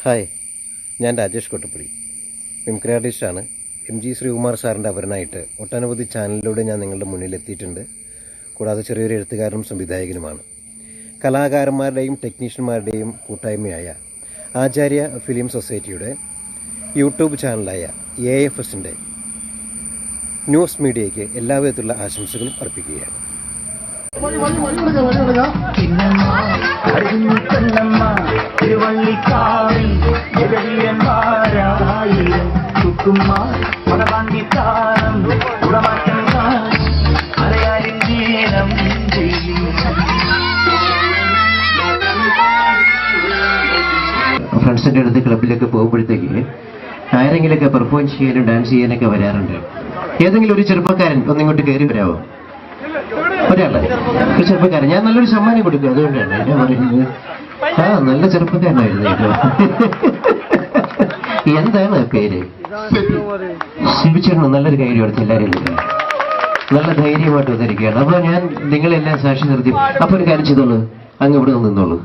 Hi, ഞാൻ Rajesh Kottappady. Mimicry ആർട്ടിസ്റ്റാണ്. MG Sreekumar സാറിൻ്റെ അവരനായിട്ട് ഒട്ടനവധി ചാനലിലൂടെ ഞാൻ നിങ്ങളുടെ മുന്നിൽ എത്തിയിട്ടുണ്ട്. കൂടാതെ ചെറിയൊരു എഴുത്തുകാരനും സംവിധായകനുമാണ്. കലാകാരന്മാരുടെയും ടെക്നീഷ്യന്മാരുടെയും കൂട്ടായ്മയായ ആചാര്യ ഫിലിം സൊസൈറ്റിയുടെ യൂട്യൂബ് ചാനലായ AFSൻ്റെ ന്യൂസ് മീഡിയയ്ക്ക് എല്ലാവിധത്തിലുള്ള ആശംസകളും അർപ്പിക്കുകയാണ്. ഫ്രണ്ട്സിൻ്റെ അടുത്ത് ക്ലബിലൊക്കെ പോകുമ്പോഴത്തേക്ക് ആരെങ്കിലൊക്കെ പെർഫോം ചെയ്യാനും ഡാൻസ് ചെയ്യാനൊക്കെ വരാറുണ്ട്. ഏതെങ്കിലും ഒരു ചെറുപ്പക്കാരൻ ഒന്നിങ്ങോട്ട് കയറി വരാമോ? ഒരാളെ, ഒരു ചെറുപ്പക്കാരൻ. ഞാൻ നല്ലൊരു സമ്മാനം കൊടുക്കും, അതുകൊണ്ടാണ് ഞാൻ പറയുന്നത്. നല്ല ചെറുപ്പക്കാരനായിരുന്നു കേട്ടോ. എന്താണ് പേര്? ശിബിച്ചേട്ടൻ. നല്ലൊരു കാര്യം എടുത്ത് എല്ലാവരും നല്ല ധൈര്യമായിട്ട് വന്നിരിക്കുകയാണ്. അപ്പൊ ഞാൻ നിങ്ങളെല്ലാം സാക്ഷി നിർത്തി. അപ്പൊ ഒരു കാര്യം ചെയ്തോളൂ, അങ്ങ് ഇവിടെ നിന്നോളൂ.